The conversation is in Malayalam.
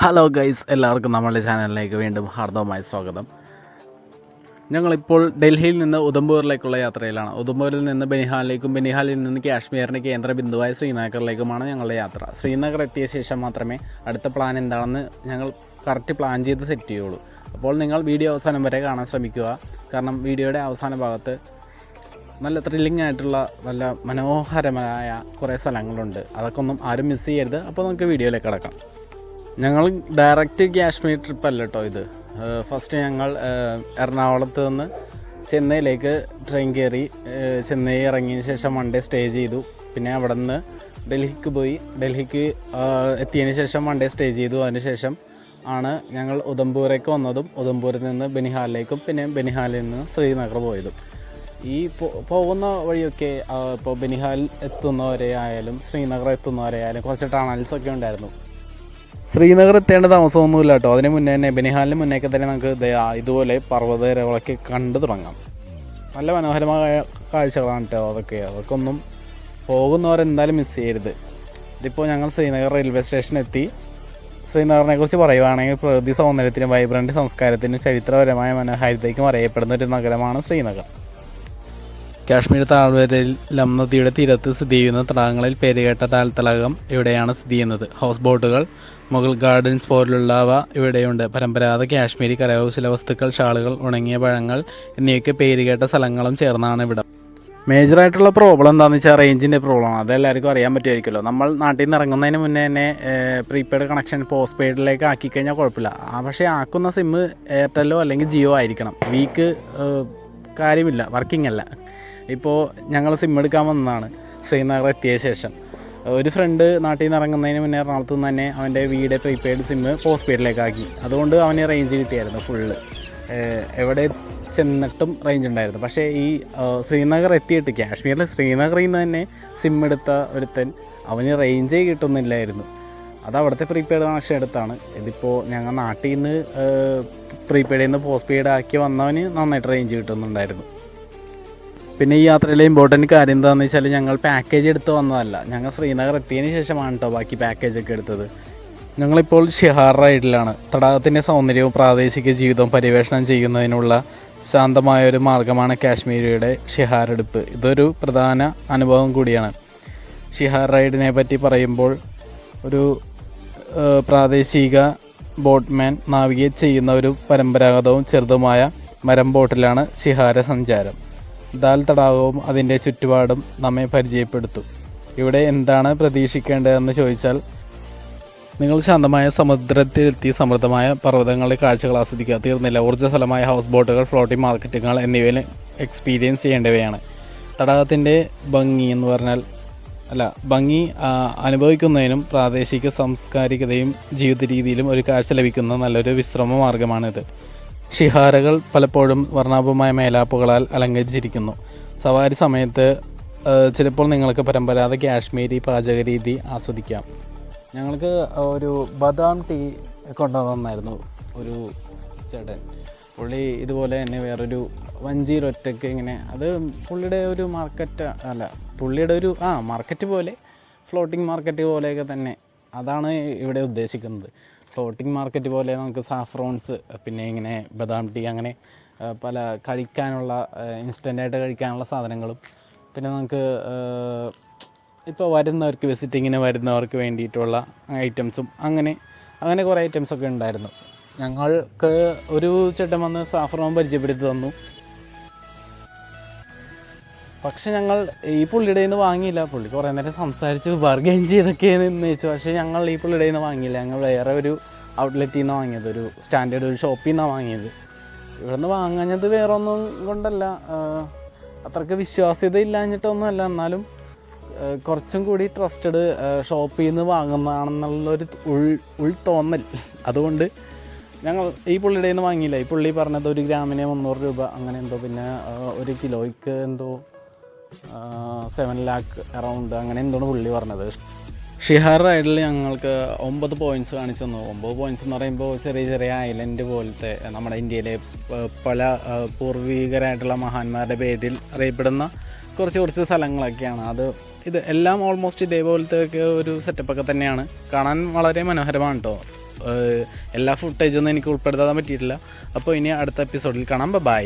ഹലോ ഗൈസ്, എല്ലാവർക്കും നമ്മുടെ ചാനലിലേക്ക് വീണ്ടും ഹാർദവമായ സ്വാഗതം. ഞങ്ങളിപ്പോൾ ഡൽഹിയിൽ നിന്ന് ഉധംപൂരിലേക്കുള്ള യാത്രയിലാണ്. ഉധംപൂരിൽ നിന്ന് ബനിഹാലിലേക്കും ബനിഹാലിൽ നിന്ന് കാശ്മീരിൻ്റെ കേന്ദ്ര ബിന്ദുവായ ശ്രീനഗറിലേക്കുമാണ് ഞങ്ങളുടെ യാത്ര. ശ്രീനഗർ എത്തിയ ശേഷം മാത്രമേ അടുത്ത പ്ലാൻ എന്താണെന്ന് ഞങ്ങൾ കറക്റ്റ് പ്ലാൻ ചെയ്ത് സെറ്റ് ചെയ്യുള്ളൂ. അപ്പോൾ നിങ്ങൾ വീഡിയോ അവസാനം വരെ കാണാൻ ശ്രമിക്കുക. കാരണം വീഡിയോയുടെ അവസാന ഭാഗത്ത് നല്ല ത്രില്ലിംഗ് ആയിട്ടുള്ള നല്ല മനോഹരമായ കുറേ സ്ഥലങ്ങളുണ്ട്. അതൊക്കെ ഒന്നും ആരും മിസ് ചെയ്യരുത്. അപ്പോൾ നമുക്ക് വീഡിയോയിലേക്ക് കടക്കാം. ഞങ്ങൾ ഡയറക്റ്റ് കാശ്മീർ ട്രിപ്പല്ല കേട്ടോ ഇത്. ഫസ്റ്റ് ഞങ്ങൾ എറണാകുളത്ത് നിന്ന് ചെന്നൈയിലേക്ക് ട്രെയിൻ കയറി. ചെന്നൈ ഇറങ്ങിയതിന് ശേഷം വൺ ഡേ സ്റ്റേ ചെയ്തു. പിന്നെ അവിടെ നിന്ന് ഡൽഹിക്ക് പോയി. ഡൽഹിക്ക് എത്തിയതിന് ശേഷം വൺ ഡേ സ്റ്റേ ചെയ്തു. അതിനുശേഷം ആണ് ഞങ്ങൾ ഉധംപൂരേക്ക് വന്നതും ഉധംപൂരിൽ നിന്ന് ബനിഹാലിലേക്കും പിന്നെ ബനിഹാലിൽ നിന്ന് ശ്രീനഗർ പോയതും. ഈ പോകുന്ന വഴിയൊക്കെ ഇപ്പോൾ ബനിഹാൽ എത്തുന്നവരെ ആയാലും ശ്രീനഗർ എത്തുന്നവരെ ആയാലും കുറച്ച് ടണൽസൊക്കെ ഉണ്ടായിരുന്നു. ശ്രീനഗർ എത്തേണ്ട താമസമൊന്നുമില്ല കേട്ടോ. അതിന് മുന്നേ തന്നെ ബനിഹാലിന് മുന്നേക്കെ തന്നെ നമുക്ക് ഇതുപോലെ പർവ്വതനിരകളൊക്കെ കണ്ടു തുടങ്ങാം. നല്ല മനോഹരമായ കാഴ്ചകളാണ് കേട്ടോ അതൊക്കെ ഒന്നും പോകുന്നവരെന്തായാലും മിസ് ചെയ്യരുത്. ഇതിപ്പോൾ ഞങ്ങൾ ശ്രീനഗർ റെയിൽവേ സ്റ്റേഷൻ എത്തി. ശ്രീനഗറിനെ കുറിച്ച് പറയുവാണെങ്കിൽ പ്രകൃതി സൗന്ദര്യത്തിനും വൈബ്രൻ്റ് സംസ്കാരത്തിനും ചരിത്രപരമായ മനോഹാരിതയ്ക്കും അറിയപ്പെടുന്ന ഒരു നഗരമാണ് ശ്രീനഗർ. കാശ്മീർ താഴ്വരയിൽ ലം നദിയുടെ തീരത്ത് സ്ഥിതി ചെയ്യുന്ന തടാകങ്ങളിൽ പേരുകേട്ട തടാകം ഇവിടെയാണ് സ്ഥിതി ചെയ്യുന്നത്. ഹൗസ് ബോട്ടുകൾ, മുഗൾ ഗാർഡൻസ് പോലുള്ളവ ഇവിടെയുണ്ട്. പരമ്പരാഗത കാശ്മീരി കരകൗശല വസ്തുക്കൾ, ഷാളുകൾ, ഉണങ്ങിയ പഴങ്ങൾ എന്നിവയ്ക്ക് പേരുകേട്ട സ്ഥലങ്ങളും ചേർന്നാണ് ഇവിടെ. മേജറായിട്ടുള്ള പ്രോബ്ലം എന്താണെന്ന് വെച്ചാൽ റേഞ്ചിൻ്റെ പ്രോബ്ലമാണ്. അതെല്ലാവർക്കും അറിയാൻ പറ്റുമായിരിക്കുമല്ലോ. നമ്മൾ നാട്ടിൽ നിന്ന് ഇറങ്ങുന്നതിന് മുന്നേ തന്നെ പ്രീപെയ്ഡ് കണക്ഷൻ പോസ്റ്റ് പെയ്ഡിലേക്ക് ആക്കിക്കഴിഞ്ഞാൽ കുഴപ്പമില്ല. പക്ഷേ ആക്കുന്ന സിമ്മ് എയർടെല്ലോ അല്ലെങ്കിൽ ജിയോ ആയിരിക്കണം. വീക്ക് കാര്യമില്ല, വർക്കിംഗ് അല്ല. ഇപ്പോൾ ഞങ്ങൾ സിം എടുക്കാൻ വന്നതാണ് ശ്രീനഗർ എത്തിയ ശേഷം. ഒരു ഫ്രണ്ട് നാട്ടിൽ നിന്ന് ഇറങ്ങുന്നതിന് മുന്നേ എറണാകുളത്ത് നിന്ന് തന്നെ അവൻ്റെ വീട് പ്രീപെയ്ഡ് സിമ്മ് പോസ്റ്റ് പെയ്ഡിലേക്കാക്കി. അതുകൊണ്ട് അവന് റേഞ്ച് കിട്ടിയായിരുന്നു ഫുള്ള്. എവിടെ ചെന്നിട്ടും റേഞ്ച് ഉണ്ടായിരുന്നു. പക്ഷേ ഈ ശ്രീനഗർ എത്തിയിട്ട് കാശ്മീരിൽ ശ്രീനഗറിൽ നിന്ന് തന്നെ സിം എടുത്ത ഒരുത്തൻ അവന് റേഞ്ചേ കിട്ടുന്നില്ലായിരുന്നു. അത് അവിടുത്തെ പ്രീപെയ്ഡ് കണക്ഷൻ എടുത്താണ്. ഇതിപ്പോൾ ഞങ്ങൾ നാട്ടിൽ നിന്ന് പ്രീപെയ്ഡിൽ നിന്ന് പോസ്റ്റ് പെയ്ഡ് ആക്കി വന്നവന് നന്നായിട്ട് റേഞ്ച് കിട്ടുന്നുണ്ടായിരുന്നു. പിന്നെ ഈ യാത്രയിലെ ഇമ്പോർട്ടൻറ്റ് കാര്യം എന്താണെന്ന് വെച്ചാൽ ഞങ്ങൾ പാക്കേജ് എടുത്ത് വന്നതല്ല. ഞങ്ങൾ ശ്രീനഗർ എത്തിയതിന് ശേഷമാണ് കേട്ടോ ബാക്കി പാക്കേജൊക്കെ എടുത്തത്. ഞങ്ങളിപ്പോൾ ഷിഹാർ റൈഡിലാണ്. തടാകത്തിൻ്റെ സൗന്ദര്യവും പ്രാദേശിക ജീവിതവും പര്യവേഷണം ചെയ്യുന്നതിനുള്ള ശാന്തമായൊരു മാർഗ്ഗമാണ് കാശ്മീരിയുടെ ഷിഹാർ എടുപ്പ്. ഇതൊരു പ്രധാന അനുഭവം കൂടിയാണ്. ഷിഹാർ റൈഡിനെ പറ്റി പറയുമ്പോൾ ഒരു പ്രാദേശിക ബോട്ട്മാൻ നാവിഗേറ്റ് ചെയ്യുന്ന ഒരു പരമ്പരാഗതവും ചെറുതുമായ മരം ബോട്ടിലാണ് ഷിഹാര സഞ്ചാരം. ദാൽ തടാകവും അതിൻ്റെ ചുറ്റുപാടും നമ്മെ പരിചയപ്പെടുത്തും. ഇവിടെ എന്താണ് പ്രതീക്ഷിക്കേണ്ടതെന്ന് ചോദിച്ചാൽ നിങ്ങൾ ശാന്തമായ സമുദ്രത്തിലെത്തി സമൃദ്ധമായ പർവ്വതങ്ങളുടെ കാഴ്ചകൾ ആസ്വദിക്കുക. തീർന്നില്ല, ഊർജ്ജസ്വലമായ ഹൗസ് ബോട്ടുകൾ, ഫ്ലോട്ടിംഗ് മാർക്കറ്റുകൾ എന്നിവയിൽ എക്സ്പീരിയൻസ് ചെയ്യേണ്ടവയാണ്. തടാകത്തിൻ്റെ ഭംഗി എന്ന് പറഞ്ഞാൽ ഭംഗി അനുഭവിക്കുന്നതിനും പ്രാദേശിക സാംസ്കാരികതയും ജീവിത രീതിയിലും ഒരു കാഴ്ച ലഭിക്കുന്ന നല്ലൊരു വിശ്രമ മാർഗമാണിത്. ഷിഹാരകൾ പലപ്പോഴും വർണ്ണാഭമായ മേലാപ്പുകളാൽ അലങ്കരിച്ചിരിക്കുന്നു. സവാരി സമയത്ത് ചിലപ്പോൾ നിങ്ങൾക്ക് പരമ്പരാഗത കാശ്മീരി പാചക രീതി ആസ്വദിക്കാം. ഞങ്ങൾക്ക് ഒരു ബദാം ടീ കൊണ്ടുവന്നായിരുന്നു ഒരു ചേട്ടൻ. പുള്ളി ഇതുപോലെ തന്നെ വേറൊരു വഞ്ചിയിലൊറ്റയ്ക്ക് ഇങ്ങനെ, അത് പുള്ളിയുടെ ഒരു പുള്ളിയുടെ ഒരു മാർക്കറ്റ് പോലെ, ഫ്ലോട്ടിംഗ് മാർക്കറ്റ് പോലെയൊക്കെ തന്നെ. അതാണ് ഇവിടെ ഉദ്ദേശിക്കുന്നത്. ഫ്ലോട്ടിംഗ് മാർക്കറ്റ് പോലെ നമുക്ക് സാഫ്രോൺസ്, പിന്നെ ഇങ്ങനെ ബദാം ടീ, അങ്ങനെ പല കഴിക്കാനുള്ള ഇൻസ്റ്റൻ്റായിട്ട് കഴിക്കാനുള്ള സാധനങ്ങളും, പിന്നെ നമുക്ക് ഇപ്പോൾ വരുന്നവർക്ക് വിസിറ്റിങ്ങിന് വരുന്നവർക്ക് വേണ്ടിയിട്ടുള്ള ഐറ്റംസും അങ്ങനെ കുറേ ഐറ്റംസൊക്കെ ഉണ്ടായിരുന്നു. ഞങ്ങൾക്ക് ഒരു ചേട്ടൻ വന്ന് സാഫ്രോൺ പരിചയപ്പെടുത്തി തന്നു. പക്ഷെ ഞങ്ങൾ ഈ പുള്ളിയുടെ നിന്ന് വാങ്ങിയില്ല. പുള്ളി കുറേ നേരം സംസാരിച്ച് ബാർഗെയിൻ ചെയ്തൊക്കെ വെച്ചു. പക്ഷേ ഞങ്ങൾ ഈ പുള്ളിയുടെ നിന്ന് വാങ്ങിയില്ല. ഞങ്ങൾ വേറെ ഒരു ഔട്ട്ലെറ്റിൽ നിന്നാണ് വാങ്ങിയത്. ഒരു സ്റ്റാൻഡേർഡ് ഒരു ഷോപ്പിൽ നിന്നാണ് വാങ്ങിയത്. ഇവിടെ നിന്ന് വാങ്ങാഞ്ഞത് വേറെ ഒന്നും കൊണ്ടല്ല, അത്രയ്ക്ക് വിശ്വാസ്യത ഇല്ലാഞ്ഞിട്ടൊന്നുമല്ല. എന്നാലും കുറച്ചും കൂടി ട്രസ്റ്റഡ് ഷോപ്പിൽ നിന്ന് വാങ്ങുന്നതാണെന്നുള്ളൊരു ഉൾത്തോന്നൽ. അതുകൊണ്ട് ഞങ്ങൾ ഈ പുള്ളിയുടെ നിന്ന് വാങ്ങിയില്ല. ഈ പുള്ളി പറഞ്ഞത് 1 ഗ്രാമിന് 300 രൂപ അങ്ങനെ എന്തോ, പിന്നെ 1 കിലോയ്ക്ക് എന്തോ 7 lakh അറൗണ്ട് അങ്ങനെ എന്തോണ് പുള്ളി പറഞ്ഞത്. ഷിഹാർ റൈഡിൽ ഞങ്ങൾക്ക് 9 പോയിൻറ്റ്സ് കാണിച്ചു തന്നു. 9 പോയിൻറ്റ്സ് എന്ന് പറയുമ്പോൾ ചെറിയ ചെറിയ ഐലൻഡ് പോലത്തെ, നമ്മുടെ ഇന്ത്യയിലെ പല പൂർവികരായിട്ടുള്ള മഹാന്മാരുടെ പേരിൽ അറിയപ്പെടുന്ന കുറച്ച് സ്ഥലങ്ങളൊക്കെയാണ്. ഇത് എല്ലാം ഓൾമോസ്റ്റ് ഇതേപോലത്തെ ഒരു സെറ്റപ്പൊക്കെ തന്നെയാണ്. കാണാൻ വളരെ മനോഹരമാണ് കേട്ടോ. എല്ലാ ഫുട്ടേജൊന്നും എനിക്ക് ഉൾപ്പെടുത്താൻ പറ്റിയിട്ടില്ല. അപ്പോൾ ഇനി അടുത്ത എപ്പിസോഡിൽ കാണാം. ബൈ.